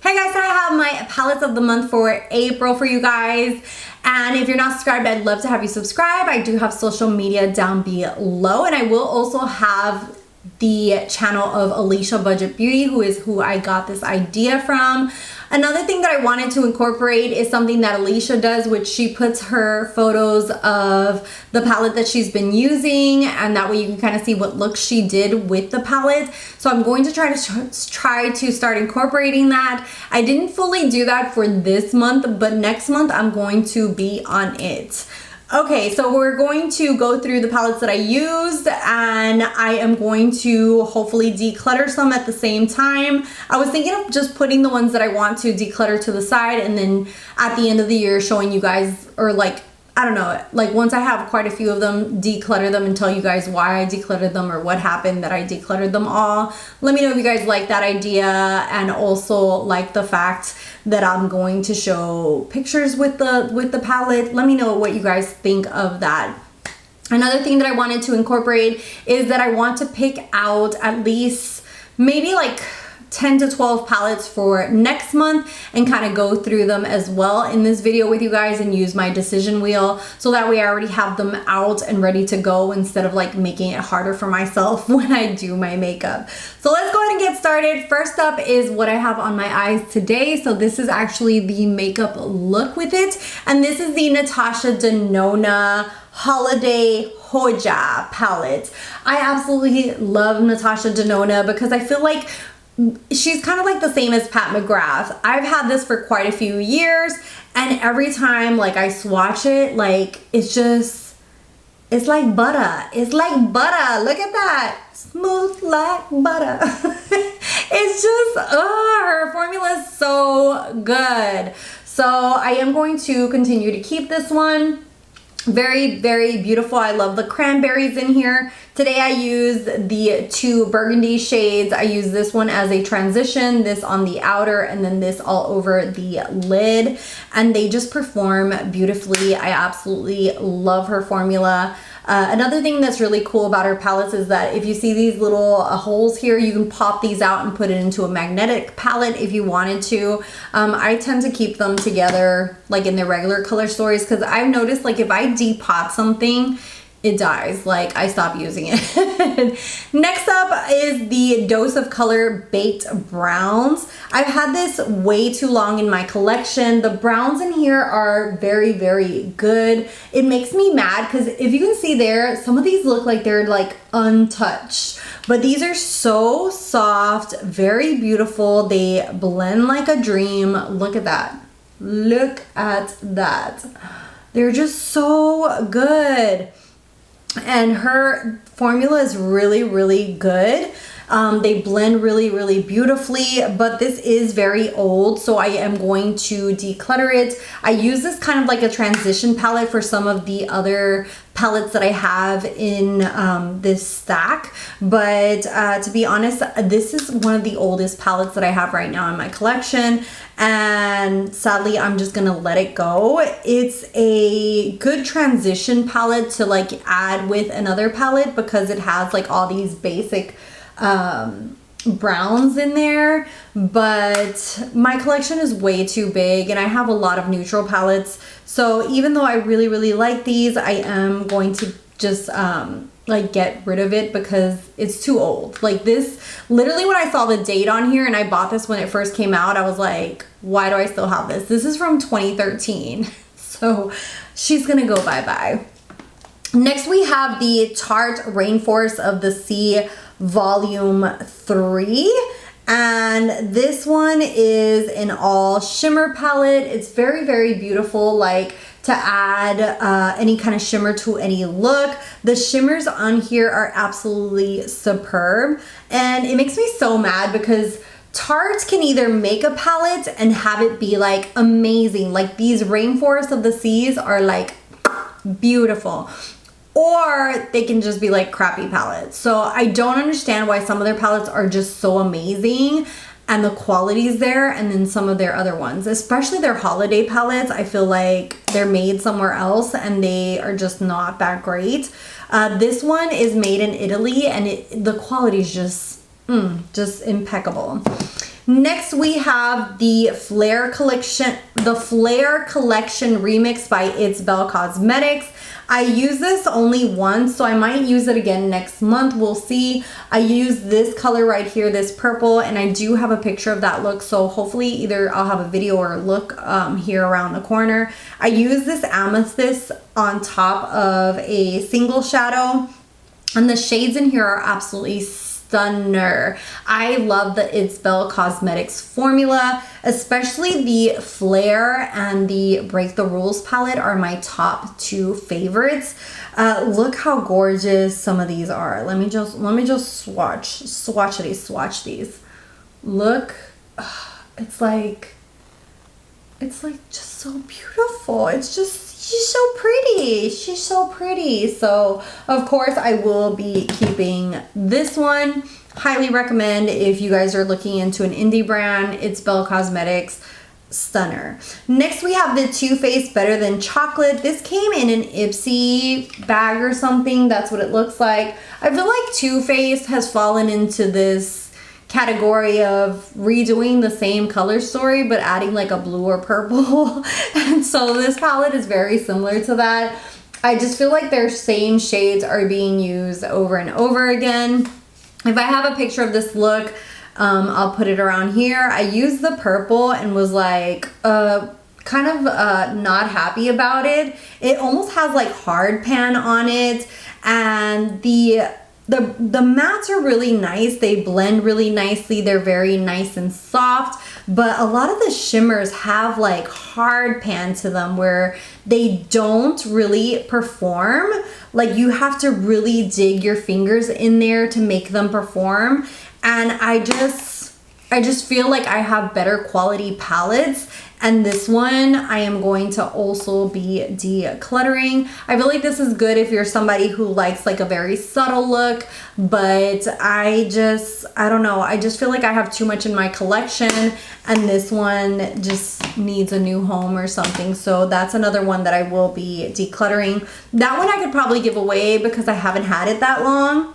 Hey guys, so I have my palettes of the month for April for you guys. And if you're not subscribed, I'd love to have you subscribe. I do have social media down below, and I will also have the channel of Alicia Budget Beauty, who is who I got this idea from. Another thing that I wanted to incorporate is something that Alicia does, which she puts her photos of the palette that she's been using, and that way you can kind of see what looks she did with the palette. So I'm going to try to start incorporating that. I didn't fully do that for this month, but next month I'm going to be on it. Okay, so we're going to go through the palettes that I used, and I am going to hopefully declutter some at the same time. I was thinking of just putting the ones that I want to declutter to the side, and then at the end of the year showing you guys, or like, I don't know, like once I have quite a few of them, declutter them and tell you guys why I decluttered them or what happened that I decluttered them all. Let me know if you guys like that idea, and also like the fact that I'm going to show pictures with the palette. Let me know what you guys think of that. Another thing that I wanted to incorporate is that I want to pick out at least maybe like 10 to 12 palettes for next month and kind of go through them as well in this video with you guys and use my decision wheel, so that way I already have them out and ready to go instead of like making it harder for myself when I do my makeup. So let's go ahead and get started. First up is what I have on my eyes today. So this is actually the makeup look with it, and this is the Natasha Denona Holiday Joya palette. I absolutely love Natasha Denona because I feel like she's kind of like the same as Pat McGrath. I've had this for quite a few years, and every time like I swatch it, like it's like butter. It's like butter. Look at that. Smooth like butter. It's just, her formula is so good. So I am going to continue to keep this one. Very, very beautiful. I love the cranberries in here. Today I used the two burgundy shades. I use this one as a transition, this on the outer, and then this all over the lid. And they just perform beautifully. I absolutely love her formula. Another thing that's really cool about her palettes is that if you see these little holes here, you can pop these out and put it into a magnetic palette if you wanted to. I tend to keep them together like in their regular color stories, because I've noticed like if I depot something, it dies. Like I stop using it. Next up is the Dose of Color Baked Browns. I've had this way too long in my collection. The browns in here are very, very good. It makes me mad because if you can see there, some of these look like they're like untouched, but these are so soft, very beautiful. They blend like a dream. Look at that. Look at that. They're just so good. And her formula is really, really good. They blend really, really beautifully, but this is very old, so I am going to declutter it. I use this kind of like a transition palette for some of the other palettes that I have in this stack, but to be honest, this is one of the oldest palettes that I have right now in my collection, and sadly I'm just gonna let it go. It's a good transition palette to like add with another palette because it has like all these basic browns in there, but my collection is way too big and I have a lot of neutral palettes. So even though I really, really like these, I am going to just like get rid of it because it's too old. Like this, literally when I saw the date on here and I bought this when it first came out, I was like, why do I still have this? This is from 2013. So she's gonna go bye-bye. Next we have the Tarte Rainforest of the Sea Volume 3, and this one is an all shimmer palette. It's very, very beautiful, like to add any kind of shimmer to any look. The shimmers on here are absolutely superb, and it makes me so mad because Tarte can either make a palette and have it be like amazing, like these Rainforest of the Seas are like beautiful, or they can just be like crappy palettes. So I don't understand why some of their palettes are just so amazing and the quality's there, and then some of their other ones, especially their holiday palettes, I feel like they're made somewhere else and they are just not that great. This one is made in Italy and the quality is just impeccable. Next we have the Flare Collection Remix by It's Belle Cosmetics. I use this only once, so I might use it again next month. We'll see. I use this color right here, this purple, and I do have a picture of that look, so hopefully either I'll have a video or a look here around the corner. I use this amethyst on top of a single shadow, and the shades in here are absolutely stunner. I love the It's Belle Cosmetics formula, especially the Flare and the Break the Rules palette are my top two favorites. Look how gorgeous some of these are. Let me just swatch these. Look, it's like just so beautiful. It's just, she's so pretty. She's so pretty. So of course I will be keeping this one. Highly recommend if you guys are looking into an indie brand. It's Belle Cosmetics. Stunner. Next we have the Too Faced Better Than Chocolate. This came in an Ipsy bag or something. That's what it looks like. I feel like Too Faced has fallen into this category of redoing the same color story but adding like a blue or purple. And so this palette is very similar to that. I just feel like their same shades are being used over and over again. If I have a picture of this look, I'll put it around here. I used the purple and was like kind of not happy about it. It almost has like hard pan on it, and the mattes are really nice. They blend really nicely. They're very nice and soft, but a lot of the shimmers have like hard pan to them where they don't really perform. Like you have to really dig your fingers in there to make them perform. And I just feel like I have better quality palettes, and this one I am going to also be decluttering. I feel like this is good if you're somebody who likes like a very subtle look, but I don't know, I just feel like I have too much in my collection and this one just needs a new home or something. So that's another one that I will be decluttering. That one I could probably give away because I haven't had it that long.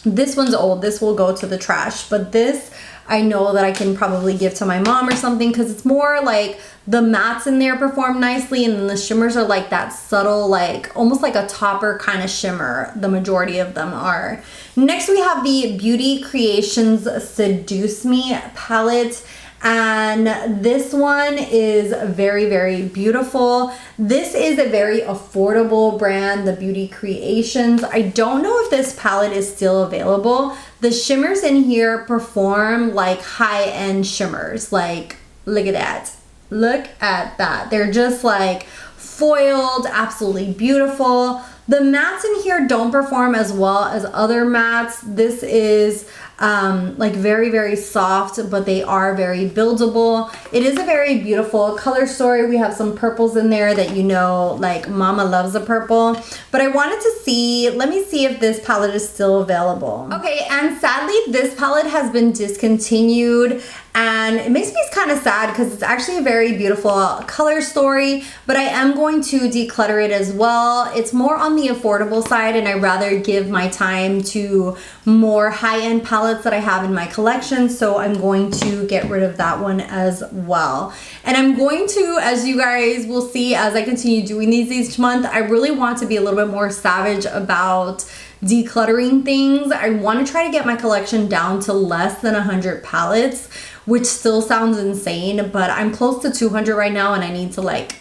This one's old. This will go to the trash, but this I know that I can probably give to my mom or something because it's more like the mattes in there perform nicely, and then the shimmers are like that subtle, like almost like a topper kind of shimmer. The majority of them are. Next we have the Beauty Creations Seduce Me palette. And this one is very, very beautiful. This is a very affordable brand, the Beauty Creations. I don't know if this palette is still available. The shimmers in here perform like high-end shimmers. Like, look at that. Look at that. They're just like foiled, absolutely beautiful. The mattes in here don't perform as well as other mattes. This is like very, very soft, but they are very buildable. It is a very beautiful color story. We have some purples in there that you know, like mama loves a purple. But I wanted to see, let me see if this palette is still available. Okay, and sadly this palette has been discontinued, and it makes me kind of sad because it's actually a very beautiful color story, but I am going to declutter it as well. It's more on the affordable side, and I'd rather give my time to more high-end palettes that I have in my collection, so I'm going to get rid of that one as well. And I'm going to, as you guys will see as I continue doing these each month, I really want to be a little bit more savage about decluttering things. I want to try to get my collection down to less than 100 palettes, which still sounds insane, but I'm close to 200 right now, and I need to like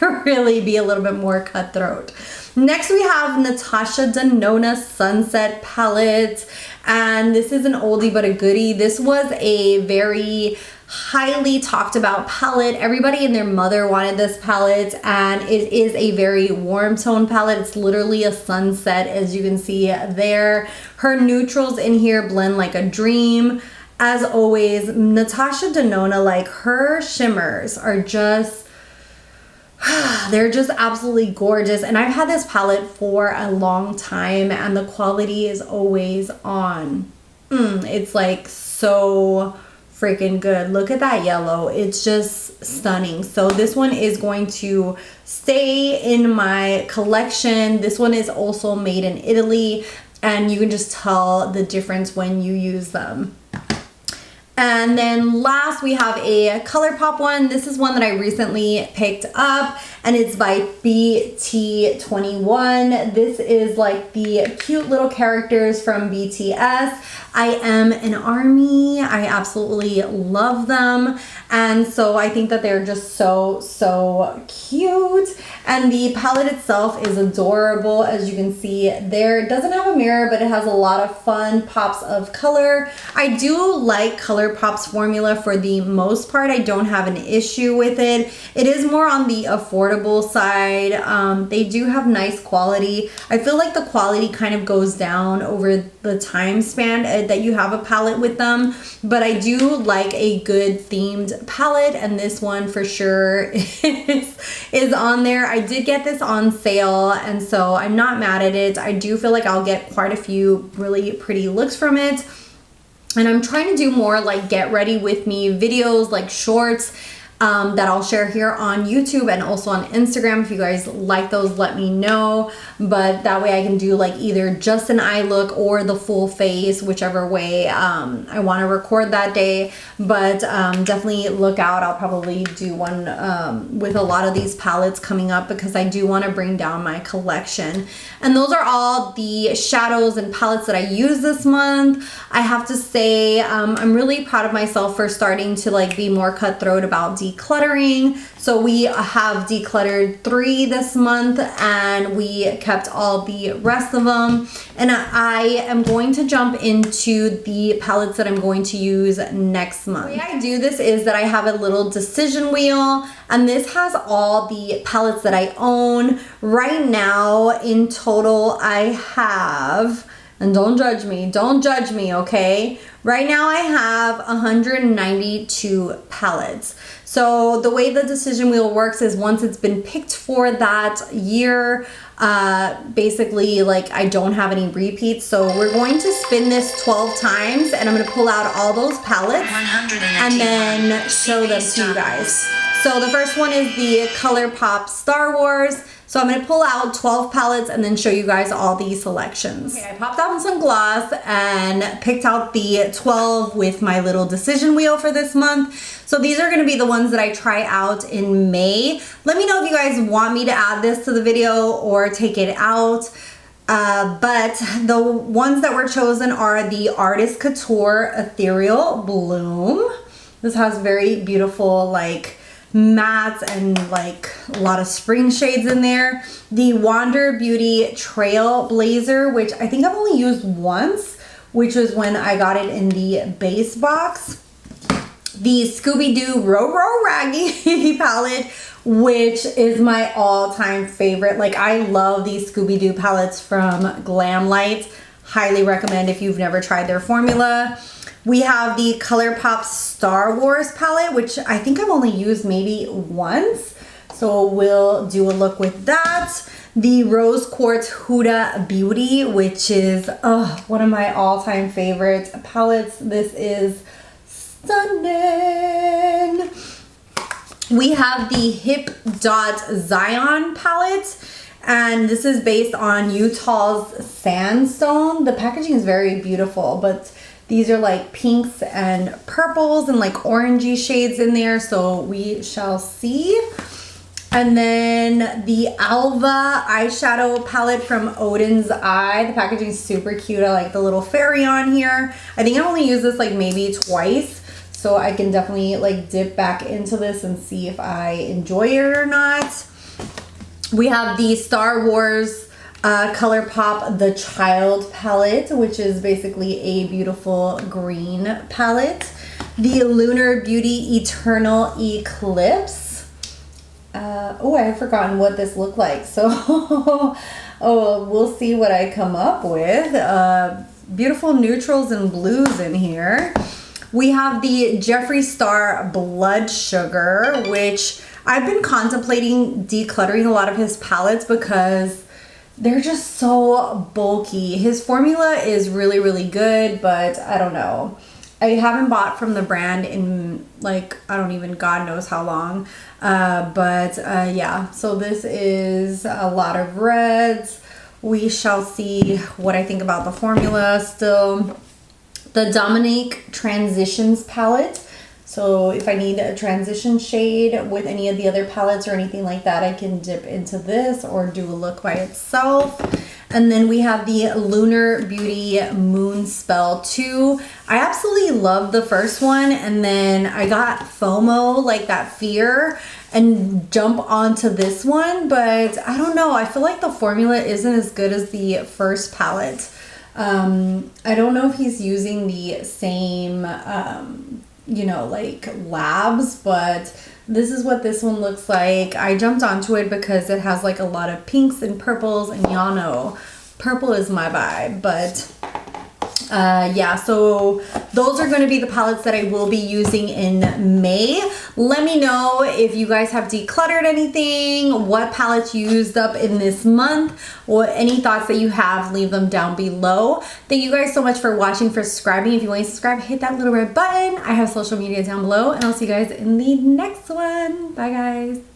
really be a little bit more cutthroat. Next we have Natasha Denona Sunset palette, and this is an oldie but a goodie. This was a very highly talked about palette. Everybody and their mother wanted this palette, and it is a very warm tone palette. It's literally a sunset, as you can see there. Her neutrals in here blend like a dream. As always, Natasha Denona, like her shimmers are just, they're just absolutely gorgeous. And I've had this palette for a long time, and the quality is always on. It's like so freaking good. Look at that yellow. It's just stunning. So this one is going to stay in my collection. This one is also made in Italy, and you can just tell the difference when you use them. And then last we have a Colourpop one. This is one that I recently picked up and it's by BT21. This is like the cute little characters from BTS. I am an ARMY. I absolutely love them. And so I think that they're just so cute. And the palette itself is adorable. As you can see there, it doesn't have a mirror, but it has a lot of fun pops of color. I do like Colourpop's formula for the most part. I don't have an issue with it. It is more on the affordable side. They do have nice quality. I feel like the quality kind of goes down over the time span that you have a palette with them, but I do like a good themed palette, and this one for sure is on there. I did get this on sale, and so I'm not mad at it. I do feel like I'll get quite a few really pretty looks from it, and I'm trying to do more like get ready with me videos, like shorts, that I'll share here on YouTube and also on Instagram. If you guys like those, let me know. But that way I can do like either just an eye look or the full face, whichever way I want to record that day. But definitely look out. I'll probably do one with a lot of these palettes coming up because I do want to bring down my collection. And those are all the shadows and palettes that I use this month. I have to say I'm really proud of myself for starting to like be more cutthroat about decluttering. So we have decluttered 3 this month and we kept all the rest of them. And I am going to jump into the palettes that I'm going to use next month. The way I do this is that I have a little decision wheel, and this has all the palettes that I own. Right now in total I have, and don't judge me, okay? Right now I have 192 palettes. So the way the decision wheel works is once it's been picked for that year, basically like I don't have any repeats. So we're going to spin this 12 times and I'm gonna pull out all those palettes and then show them to you guys. So the first one is the Colourpop Star Wars. So I'm gonna pull out 12 palettes and then show you guys all the selections. Okay, I popped out some gloss and picked out the 12 with my little decision wheel for this month. So these are gonna be the ones that I try out in May. Let me know if you guys want me to add this to the video or take it out. But the ones that were chosen are the Artist Couture Ethereal Bloom. This has very beautiful like mattes and like a lot of spring shades in there. The Wander Beauty Trailblazer, which I think I've only used once, which was when I got it in the base box. The Scooby-Doo Row Row Raggy palette, which is my all-time favorite. Like I love these Scooby-Doo palettes from Glamlight. Highly recommend if you've never tried their formula. We have the Colourpop Star Wars palette, which I think I've only used maybe once. So we'll do a look with that. The Rose Quartz Huda Beauty, which is one of my all-time favorite palettes. This is stunning. We have the Hip Dot Zion palette. And this is based on Utah's sandstone. The packaging is very beautiful, but these are like pinks and purples and like orangey shades in there, so we shall see. And then the Alva eyeshadow palette from Odin's Eye. The packaging is super cute. I like the little fairy on here. I think I only used this like maybe twice, so I can definitely like dip back into this and see if I enjoy it or not. We have the Star Wars Colourpop The Child palette, which is basically a beautiful green palette. The Lunar Beauty Eternal Eclipse. Oh, I have forgotten what this looked like. So, we'll see what I come up with. Beautiful neutrals and blues in here. We have the Jeffree Star Blood Sugar, which I've been contemplating decluttering a lot of his palettes because they're just so bulky. His formula is really, really good, but I don't know. I haven't bought from the brand in like, I don't even, God knows how long. Yeah, so this is a lot of reds. We shall see what I think about the formula still. the Dominique Transitions palette. So if I need a transition shade with any of the other palettes or anything like that, I can dip into this or do a look by itself. And then we have the Lunar Beauty Moon Spell 2. I absolutely love the first one, and then I got FOMO, like that fear, and jump onto this one, but I don't know. I feel like the formula isn't as good as the first palette. I don't know if he's using the same, you know, like labs, but this is what this one looks like. I jumped onto it because it has like a lot of pinks and purples, and y'all know purple is my vibe. But yeah, so those are going to be the palettes that I will be using in May. Let me know if you guys have decluttered anything, what palettes you used up in this month, or any thoughts that you have, leave them down below. Thank you guys so much for watching, for subscribing. If you want to subscribe, hit that little red button. I have social media down below, and I'll see you guys in the next one. Bye guys.